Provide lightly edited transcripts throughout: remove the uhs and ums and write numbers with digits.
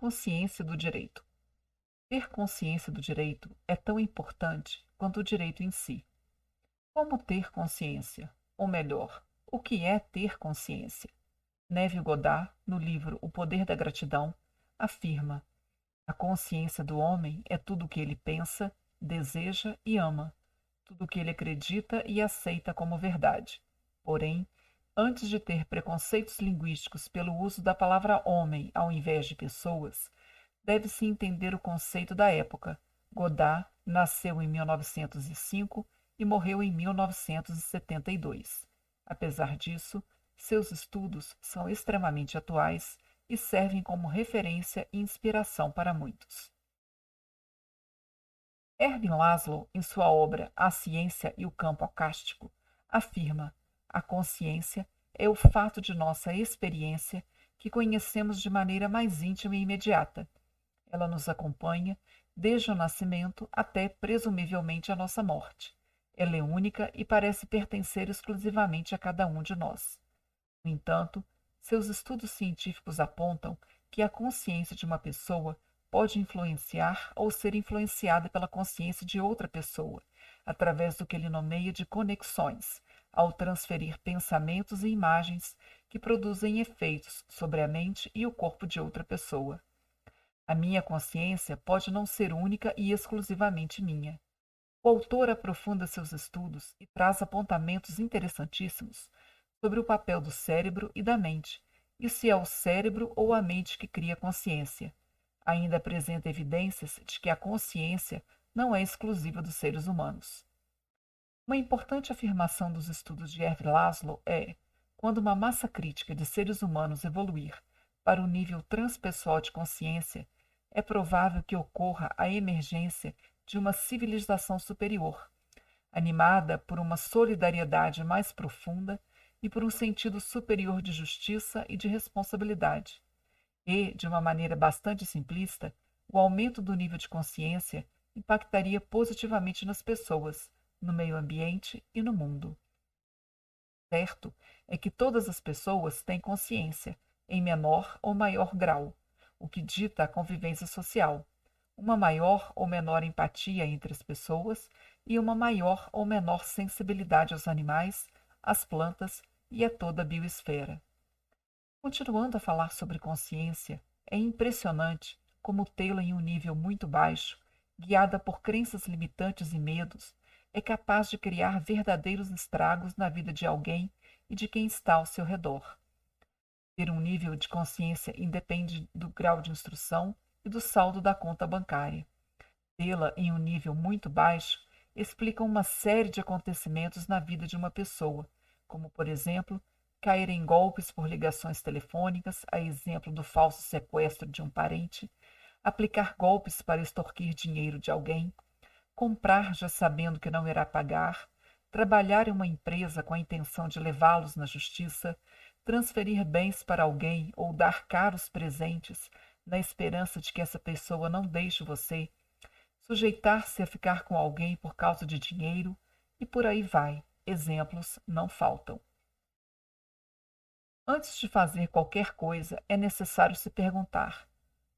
consciência do direito. Ter consciência do direito é tão importante quanto o direito em si. Como ter consciência? Ou melhor, o que é ter consciência? Neville Goddard, no livro O Poder da Gratidão, afirma: a consciência do homem é tudo o que ele pensa, deseja e ama, tudo o que ele acredita e aceita como verdade. Porém, antes de ter preconceitos linguísticos pelo uso da palavra homem ao invés de pessoas, deve-se entender o conceito da época. Goddard nasceu em 1905 e morreu em 1972. Apesar disso, seus estudos são extremamente atuais e servem como referência e inspiração para muitos. Erwin Laszlo, em sua obra A Ciência e o Campo Acástico, afirma: a consciência é o fato de nossa experiência que conhecemos de maneira mais íntima e imediata. Ela nos acompanha desde o nascimento até, presumivelmente, a nossa morte. Ela é única e parece pertencer exclusivamente a cada um de nós. No entanto, seus estudos científicos apontam que a consciência de uma pessoa pode influenciar ou ser influenciada pela consciência de outra pessoa, através do que ele nomeia de conexões, ao transferir pensamentos e imagens que produzem efeitos sobre a mente e o corpo de outra pessoa. A minha consciência pode não ser única e exclusivamente minha. O autor aprofunda seus estudos e traz apontamentos interessantíssimos sobre o papel do cérebro e da mente, e se é o cérebro ou a mente que cria consciência. Ainda apresenta evidências de que a consciência não é exclusiva dos seres humanos. Uma importante afirmação dos estudos de Erwin Laszlo é: quando uma massa crítica de seres humanos evoluir para o nível transpessoal de consciência, é provável que ocorra a emergência de uma civilização superior, animada por uma solidariedade mais profunda e por um sentido superior de justiça e de responsabilidade. E, de uma maneira bastante simplista, o aumento do nível de consciência impactaria positivamente nas pessoas, no meio ambiente e no mundo. Certo é que todas as pessoas têm consciência, em menor ou maior grau, o que dita a convivência social, uma maior ou menor empatia entre as pessoas e uma maior ou menor sensibilidade aos animais, às plantas e a toda a biosfera. Continuando a falar sobre consciência, é impressionante como tê-la em um nível muito baixo, guiada por crenças limitantes e medos, é capaz de criar verdadeiros estragos na vida de alguém e de quem está ao seu redor. Ter um nível de consciência independe do grau de instrução e do saldo da conta bancária. Tê-la em um nível muito baixo explica uma série de acontecimentos na vida de uma pessoa, como, por exemplo, cair em golpes por ligações telefônicas, a exemplo do falso sequestro de um parente, aplicar golpes para extorquir dinheiro de alguém, comprar já sabendo que não irá pagar, trabalhar em uma empresa com a intenção de levá-los na justiça, transferir bens para alguém ou dar caros presentes na esperança de que essa pessoa não deixe você, sujeitar-se a ficar com alguém por causa de dinheiro e por aí vai. Exemplos não faltam. Antes de fazer qualquer coisa, é necessário se perguntar: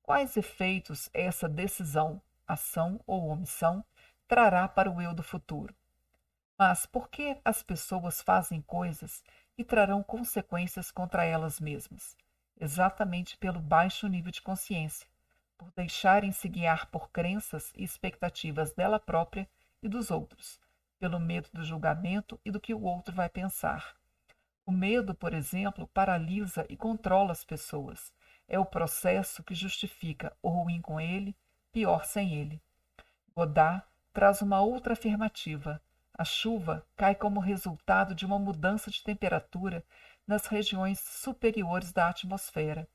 quais efeitos essa decisão, ação ou omissão trará para o eu do futuro? Mas por que as pessoas fazem coisas e trarão consequências contra elas mesmas? Exatamente pelo baixo nível de consciência, por deixarem-se guiar por crenças e expectativas dela própria e dos outros, pelo medo do julgamento e do que o outro vai pensar. O medo, por exemplo, paralisa e controla as pessoas. É o processo que justifica o ruim com ele, pior sem ele. Goddard traz uma outra afirmativa. A chuva cai como resultado de uma mudança de temperatura nas regiões superiores da atmosfera.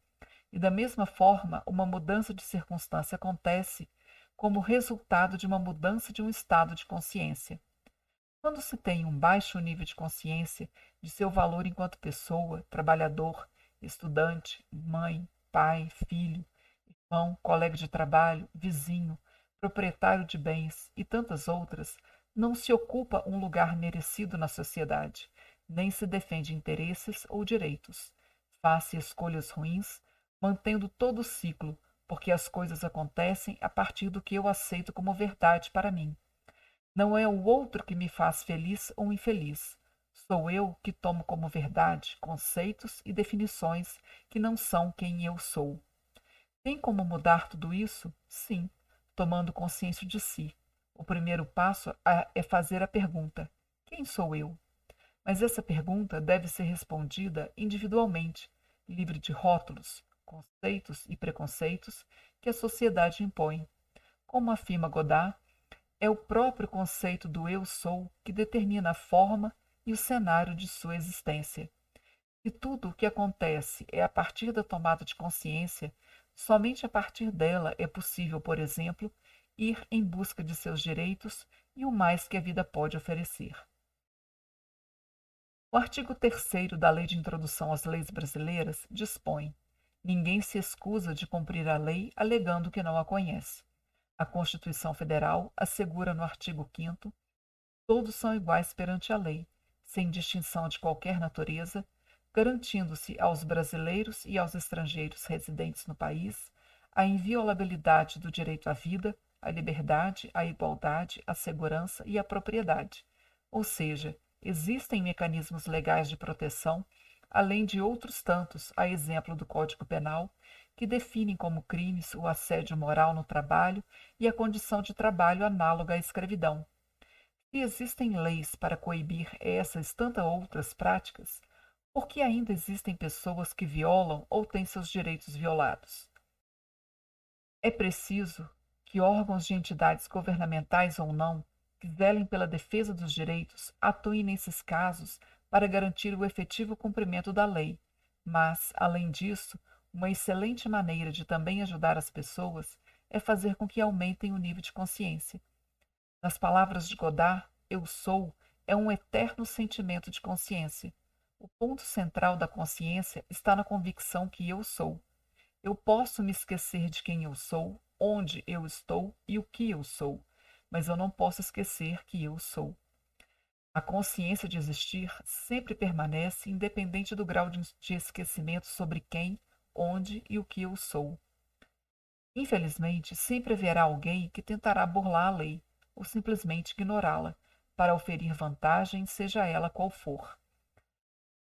E da mesma forma, uma mudança de circunstância acontece como resultado de uma mudança de um estado de consciência. Quando se tem um baixo nível de consciência de seu valor enquanto pessoa, trabalhador, estudante, mãe, pai, filho, irmão, colega de trabalho, vizinho, proprietário de bens e tantas outras, não se ocupa um lugar merecido na sociedade, nem se defende interesses ou direitos. Faz escolhas ruins, mantendo todo o ciclo, porque as coisas acontecem a partir do que eu aceito como verdade para mim. Não é o outro que me faz feliz ou infeliz. Sou eu que tomo como verdade conceitos e definições que não são quem eu sou. Tem como mudar tudo isso? Sim, tomando consciência de si. O primeiro passo é fazer a pergunta: quem sou eu? Mas essa pergunta deve ser respondida individualmente, livre de rótulos, conceitos e preconceitos que a sociedade impõe. Como afirma Godard, é o próprio conceito do eu sou que determina a forma e o cenário de sua existência. Se tudo o que acontece é a partir da tomada de consciência, somente a partir dela é possível, por exemplo, ir em busca de seus direitos e o mais que a vida pode oferecer. O artigo 3º da Lei de Introdução às Leis Brasileiras dispõe: ninguém se excusa de cumprir a lei alegando que não a conhece. A Constituição Federal assegura no artigo 5º: todos são iguais perante a lei, sem distinção de qualquer natureza, garantindo-se aos brasileiros e aos estrangeiros residentes no país a inviolabilidade do direito à vida, à liberdade, à igualdade, à segurança e à propriedade. Ou seja, existem mecanismos legais de proteção, além de outros tantos, a exemplo do Código Penal, que definem como crimes o assédio moral no trabalho e a condição de trabalho análoga à escravidão. Se existem leis para coibir essas e tantas outras práticas, por que ainda existem pessoas que violam ou têm seus direitos violados? É preciso que órgãos de entidades governamentais ou não, que zelem pela defesa dos direitos, atuem nesses casos para garantir o efetivo cumprimento da lei. Mas, além disso, uma excelente maneira de também ajudar as pessoas é fazer com que aumentem o nível de consciência. Nas palavras de Godard, eu sou é um eterno sentimento de consciência. O ponto central da consciência está na convicção que eu sou. Eu posso me esquecer de quem eu sou, onde eu estou e o que eu sou, mas eu não posso esquecer que eu sou. A consciência de existir sempre permanece independente do grau de esquecimento sobre quem, onde e o que eu sou. Infelizmente, sempre haverá alguém que tentará burlar a lei, ou simplesmente ignorá-la, para oferir vantagem, seja ela qual for.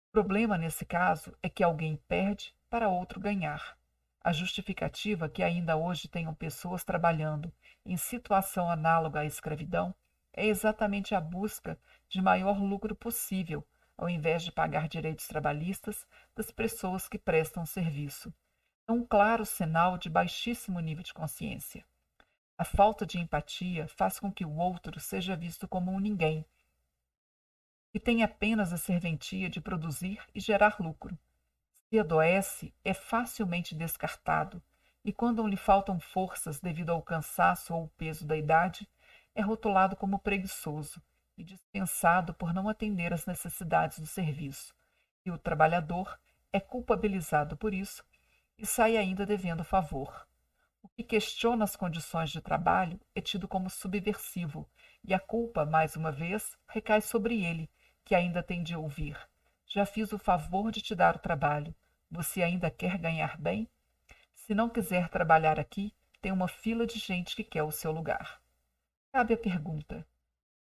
O problema, nesse caso, é que alguém perde para outro ganhar. A justificativa que ainda hoje tenham pessoas trabalhando em situação análoga à escravidão é exatamente a busca de maior lucro possível, ao invés de pagar direitos trabalhistas das pessoas que prestam serviço. É um claro sinal de baixíssimo nível de consciência. A falta de empatia faz com que o outro seja visto como um ninguém, que tem apenas a serventia de produzir e gerar lucro. Se adoece, é facilmente descartado, e quando lhe faltam forças devido ao cansaço ou o peso da idade, é rotulado como preguiçoso e dispensado por não atender às necessidades do serviço. E o trabalhador é culpabilizado por isso e sai ainda devendo favor. O que questiona as condições de trabalho é tido como subversivo, e a culpa, mais uma vez, recai sobre ele, que ainda tem de ouvir: já fiz o favor de te dar o trabalho. Você ainda quer ganhar bem? Se não quiser trabalhar aqui, tem uma fila de gente que quer o seu lugar. Cabe a pergunta: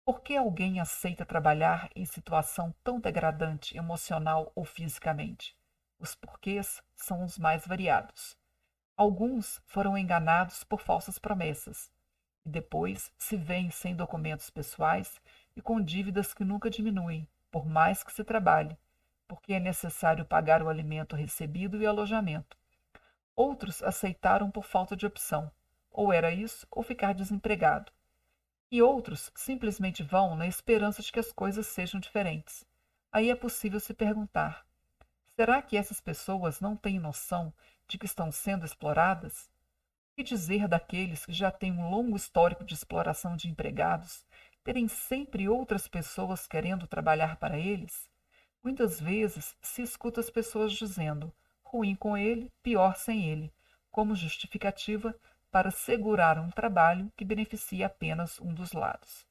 por que alguém aceita trabalhar em situação tão degradante emocional ou fisicamente? Os porquês são os mais variados. Alguns foram enganados por falsas promessas e depois se veem sem documentos pessoais e com dívidas que nunca diminuem, por mais que se trabalhe, porque é necessário pagar o alimento recebido e o alojamento. Outros aceitaram por falta de opção, ou era isso ou ficar desempregado. E outros simplesmente vão na esperança de que as coisas sejam diferentes. Aí é possível se perguntar: será que essas pessoas não têm noção de que estão sendo exploradas? O que dizer daqueles que já têm um longo histórico de exploração de empregados, terem sempre outras pessoas querendo trabalhar para eles? Muitas vezes se escuta as pessoas dizendo: ruim com ele, pior sem ele, como justificativa para segurar um trabalho que beneficia apenas um dos lados.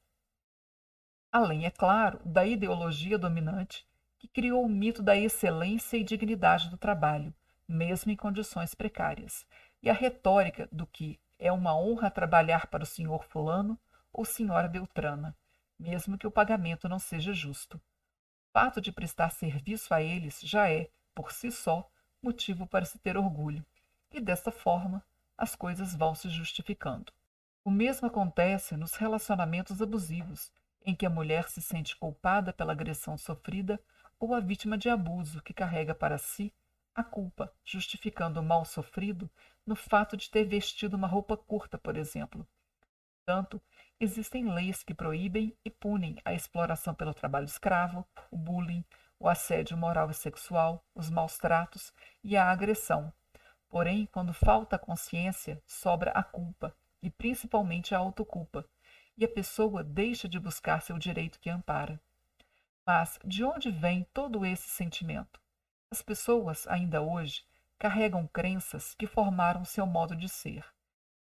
Além, é claro, da ideologia dominante que criou o mito da excelência e dignidade do trabalho, mesmo em condições precárias. e a retórica do que é uma honra trabalhar para o senhor fulano ou senhora Beltrana, mesmo que o pagamento não seja justo. O fato de prestar serviço a eles já é, por si só, motivo para se ter orgulho, e desta forma as coisas vão se justificando. O mesmo acontece nos relacionamentos abusivos, em que a mulher se sente culpada pela agressão sofrida ou a vítima de abuso que carrega para si a culpa, justificando o mal sofrido no fato de ter vestido uma roupa curta, por exemplo. Portanto, existem leis que proíbem e punem a exploração pelo trabalho escravo, o bullying, o assédio moral e sexual, os maus tratos e a agressão. Porém, quando falta a consciência, sobra a culpa, e principalmente a autoculpa, e a pessoa deixa de buscar seu direito que ampara. Mas de onde vem todo esse sentimento? As pessoas, ainda hoje, carregam crenças que formaram seu modo de ser.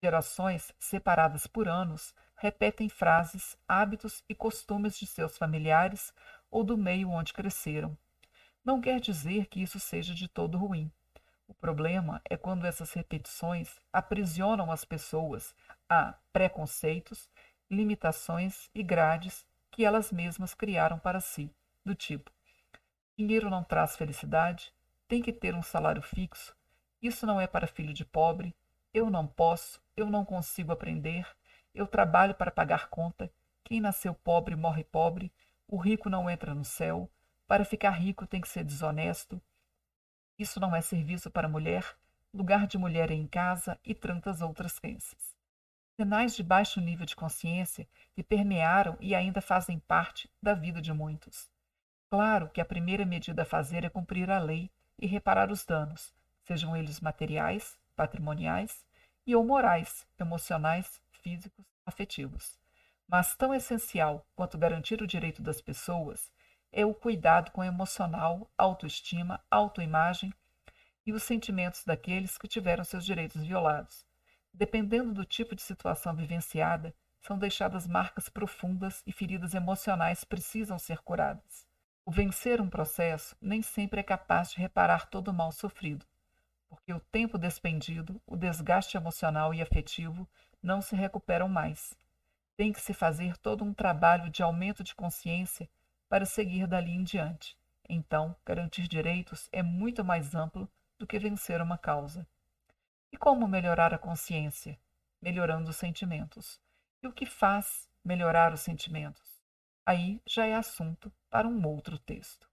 Gerações separadas por anos repetem frases, hábitos e costumes de seus familiares ou do meio onde cresceram. Não quer dizer que isso seja de todo ruim. O problema é quando essas repetições aprisionam as pessoas a preconceitos, limitações e grades que elas mesmas criaram para si, do tipo: dinheiro não traz felicidade, tem que ter um salário fixo, isso não é para filho de pobre, eu não posso, eu não consigo aprender, eu trabalho para pagar conta, quem nasceu pobre morre pobre, o rico não entra no céu, para ficar rico tem que ser desonesto, isso não é serviço para mulher, lugar de mulher é em casa e tantas outras crenças. Sinais de baixo nível de consciência que permearam e ainda fazem parte da vida de muitos. Claro que a primeira medida a fazer é cumprir a lei e reparar os danos, sejam eles materiais, patrimoniais e ou morais, emocionais, físicos, afetivos. Mas tão essencial quanto garantir o direito das pessoas é o cuidado com o emocional, autoestima, autoimagem e os sentimentos daqueles que tiveram seus direitos violados. Dependendo do tipo de situação vivenciada, são deixadas marcas profundas e feridas emocionais precisam ser curadas. O vencer um processo nem sempre é capaz de reparar todo o mal sofrido, porque o tempo despendido, o desgaste emocional e afetivo não se recuperam mais. Tem que se fazer todo um trabalho de aumento de consciência para seguir dali em diante. Então, garantir direitos é muito mais amplo do que vencer uma causa. E como melhorar a consciência? Melhorando os sentimentos. E o que faz melhorar os sentimentos? Aí já é assunto para um outro texto.